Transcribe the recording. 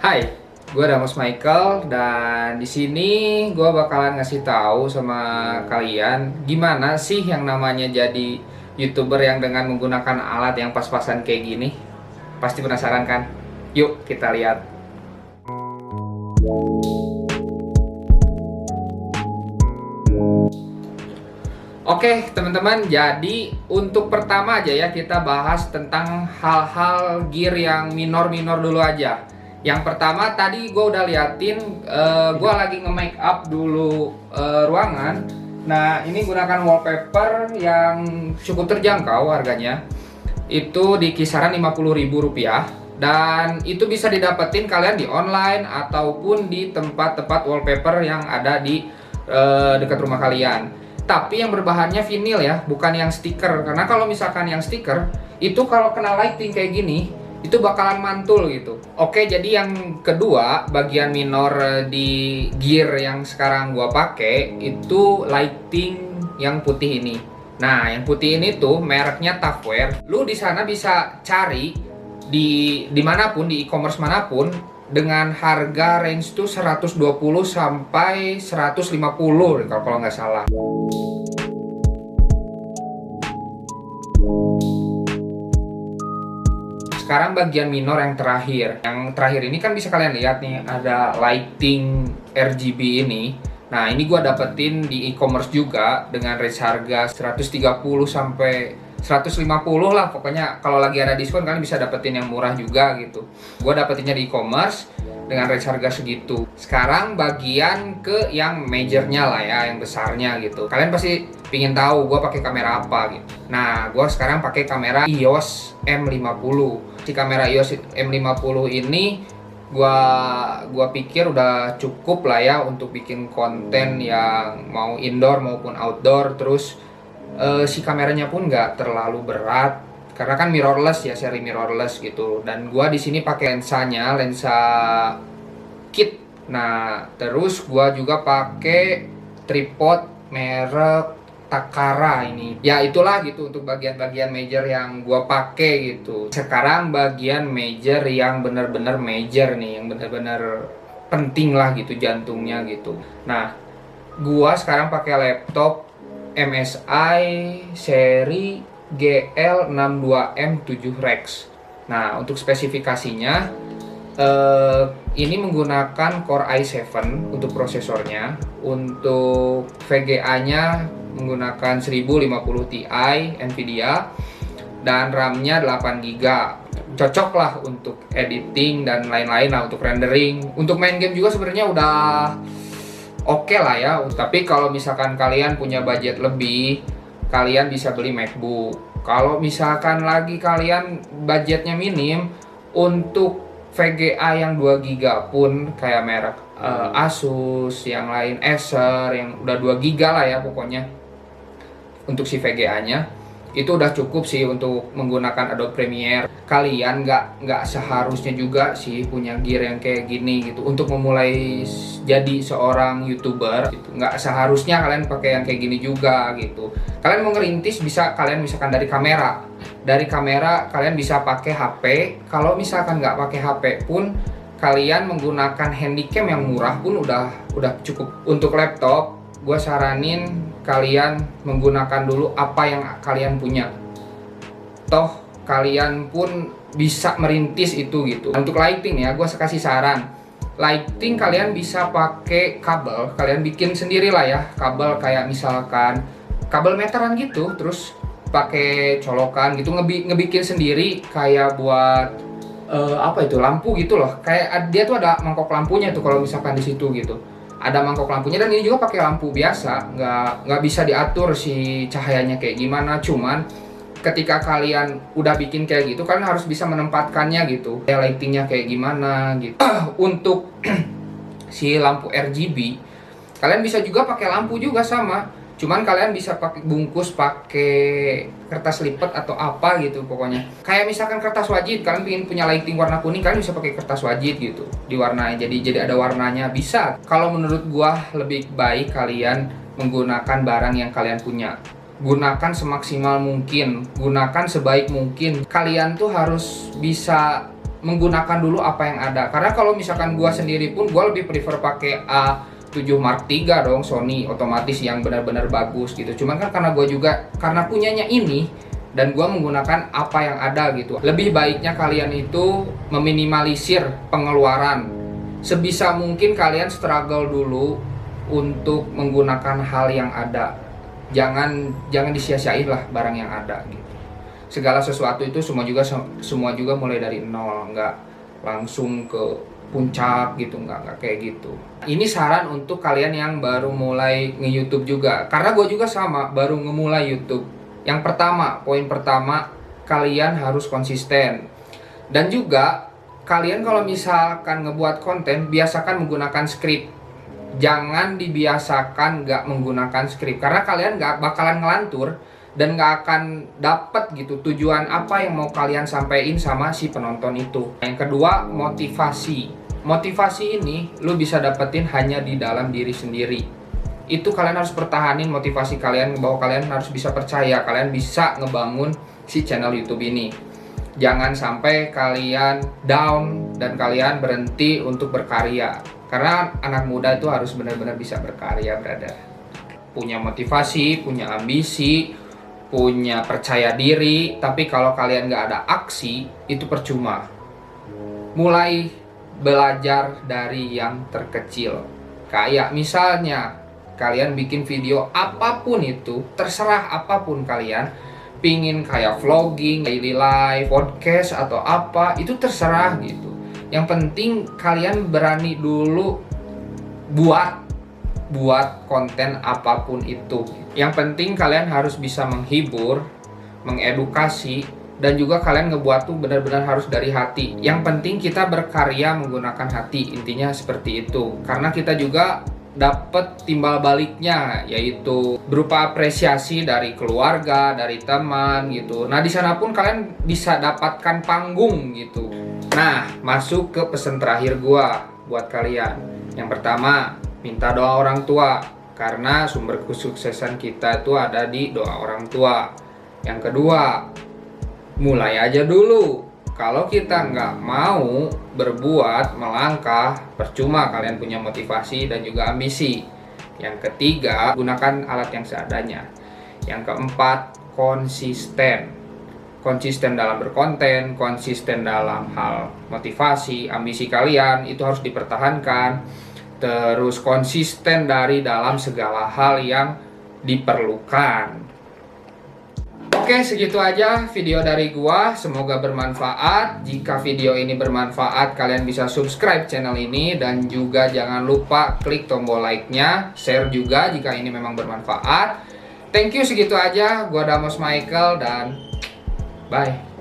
Hai, gue Damus Michael dan di sini gue bakalan ngasih tahu sama kalian gimana sih yang namanya jadi YouTuber yang dengan menggunakan alat yang pas-pasan kayak gini. Pasti penasaran kan? Yuk kita lihat. Oke teman-teman, jadi untuk pertama aja ya kita bahas tentang hal-hal gear yang minor-minor dulu aja. Yang pertama tadi gue udah liatin, gue lagi nge-make up dulu ruangan. Nah ini gunakan wallpaper yang cukup terjangkau harganya. Itu di kisaran Rp50.000. Dan itu bisa didapetin kalian di online ataupun di tempat-tempat wallpaper yang ada di dekat rumah kalian. Tapi yang berbahannya vinil ya, bukan yang stiker. Karena kalau misalkan yang stiker, itu kalau kena lighting kayak gini, itu bakalan mantul gitu. Oke, jadi yang kedua, bagian minor di gear yang sekarang gua pakai itu lighting yang putih ini. Nah, yang putih ini tuh mereknya Tafware. Lu di sana bisa cari di dimanapun, di e-commerce manapun, dengan harga range tuh 120 sampai 150 kalau nggak salah. Sekarang bagian minor yang terakhir. Yang terakhir ini kan bisa kalian lihat nih, ada lighting RGB ini. Nah, ini gua dapetin di e-commerce juga dengan range harga 130 sampai 150 lah. Pokoknya kalau lagi ada diskon kalian bisa dapetin yang murah juga gitu. Gua dapetinnya di e-commerce dengan range harga segitu. Sekarang bagian ke yang majornya lah ya, yang besarnya gitu. Kalian pasti pingin tahu gua pakai kamera apa gitu. Nah, gua sekarang pakai kamera EOS M50. Si kamera EOS M50 ini gua pikir udah cukup lah ya untuk bikin konten yang mau indoor maupun outdoor. Terus si kameranya pun nggak terlalu berat karena kan mirrorless ya, seri mirrorless gitu. Dan gua di sini pakai lensa kit. Nah, terus gua juga pakai tripod merek Takara ini. Ya itulah gitu untuk bagian-bagian major yang gua pakai gitu. Sekarang bagian major yang bener-bener major nih, yang bener-bener penting lah gitu, jantungnya gitu. Nah, gua sekarang pakai laptop MSI seri GL62M7 Rex. Nah, untuk spesifikasinya ini menggunakan Core i7 untuk prosesornya. Untuk VGA-nya menggunakan 1050 Ti Nvidia dan RAM-nya 8GB. Cocok lah untuk editing dan lain-lain lah, untuk rendering. Untuk main game juga sebenarnya udah oke lah ya. Tapi kalau misalkan kalian punya budget lebih, kalian bisa beli MacBook. Kalau misalkan lagi kalian budgetnya minim, untuk VGA yang 2GB pun kayak merek Asus, yang lain Acer yang udah 2GB lah ya pokoknya. Untuk si VGA-nya itu udah cukup sih untuk menggunakan Adobe Premiere. Kalian nggak seharusnya juga sih punya gear yang kayak gini gitu untuk memulai jadi seorang YouTuber gitu. Nggak seharusnya kalian pakai yang kayak gini juga gitu. Kalian mau ngerintis bisa, kalian misalkan dari kamera kalian bisa pakai HP. Kalau misalkan nggak pakai HP pun kalian menggunakan handycam yang murah pun udah cukup. Untuk laptop gue saranin kalian menggunakan dulu apa yang kalian punya. Toh kalian pun bisa merintis itu gitu. Untuk lighting ya, gue kasih saran. Lighting kalian bisa pakai kabel, kalian bikin sendiri lah ya. Kabel kayak misalkan kabel meteran gitu, terus pakai colokan gitu, ngebikin sendiri kayak buat apa itu, lampu gitu loh. Kayak dia tuh ada mangkok lampunya tuh kalau misalkan di situ gitu. Ada mangkok lampunya, dan ini juga pakai lampu biasa, nggak bisa diatur si cahayanya kayak gimana. Cuman ketika kalian udah bikin kayak gitu, kalian harus bisa menempatkannya gitu, lightingnya kayak gimana gitu. Untuk si lampu RGB, kalian bisa juga pakai lampu juga sama, cuman kalian bisa pakai bungkus pakai kertas lipat atau apa gitu pokoknya. Kayak misalkan kertas wajit, kalian ingin punya lighting warna kuning, kalian bisa pakai kertas wajit gitu, diwarnai jadi ada warnanya, bisa. Kalau menurut gua lebih baik kalian menggunakan barang yang kalian punya. Gunakan semaksimal mungkin, gunakan sebaik mungkin. Kalian tuh harus bisa menggunakan dulu apa yang ada. Karena kalau misalkan gua sendiri pun, gua lebih prefer pakai A7 Mark III dong, Sony, otomatis yang benar-benar bagus gitu. Cuman kan karena gue juga, karena punyanya ini, dan gue menggunakan apa yang ada gitu. Lebih baiknya kalian itu meminimalisir pengeluaran. Sebisa mungkin kalian struggle dulu untuk menggunakan hal yang ada. Jangan disia-siain lah barang yang ada gitu. Segala sesuatu itu semua juga mulai dari nol, nggak langsung ke puncak gitu, nggak kayak gitu. Ini saran untuk kalian yang baru mulai nge-YouTube juga, karena gue juga sama, baru ngemulai YouTube. Yang pertama, poin pertama, kalian harus konsisten. Dan juga kalian kalau misalkan ngebuat konten, biasakan menggunakan skrip. Jangan dibiasakan nggak menggunakan skrip, karena kalian nggak bakalan ngelantur dan nggak akan dapet gitu tujuan apa yang mau kalian sampaikan sama si penonton itu. Yang kedua, motivasi. Motivasi ini lu bisa dapetin hanya di dalam diri sendiri. Itu kalian harus pertahanin motivasi kalian, bahwa kalian harus bisa percaya kalian bisa ngebangun si channel YouTube ini. Jangan sampai kalian down dan kalian berhenti untuk berkarya. Karena anak muda itu harus benar-benar bisa berkarya, brother. Punya motivasi, punya ambisi, punya percaya diri, tapi kalau kalian nggak ada aksi, itu percuma. Mulai belajar dari yang terkecil. Kayak misalnya kalian bikin video apapun itu, terserah apapun kalian, pingin kayak vlogging, daily life, podcast atau apa, itu terserah gitu. Yang penting kalian berani dulu buat konten apapun itu. Yang penting kalian harus bisa menghibur, mengedukasi, dan juga kalian ngebuat tuh benar-benar harus dari hati. Yang penting kita berkarya menggunakan hati, intinya seperti itu. Karena kita juga dapat timbal baliknya, yaitu berupa apresiasi dari keluarga, dari teman gitu. Nah, di sana pun kalian bisa dapatkan panggung gitu. Nah, masuk ke pesan terakhir gua buat kalian. Yang pertama, minta doa orang tua, karena sumber kesuksesan kita itu ada di doa orang tua. Yang kedua, mulai aja dulu. Kalau kita nggak mau berbuat, melangkah, percuma kalian punya motivasi dan juga ambisi. Yang ketiga, gunakan alat yang seadanya. Yang keempat, konsisten. Konsisten dalam berkonten, konsisten dalam hal motivasi, ambisi kalian, itu harus dipertahankan. Terus konsisten dari dalam segala hal yang diperlukan. Oke, segitu aja video dari gua. Semoga bermanfaat. Jika video ini bermanfaat, kalian bisa subscribe channel ini. Dan juga jangan lupa klik tombol like-nya. Share juga jika ini memang bermanfaat. Thank you, segitu aja. Gua Damos Michael dan bye.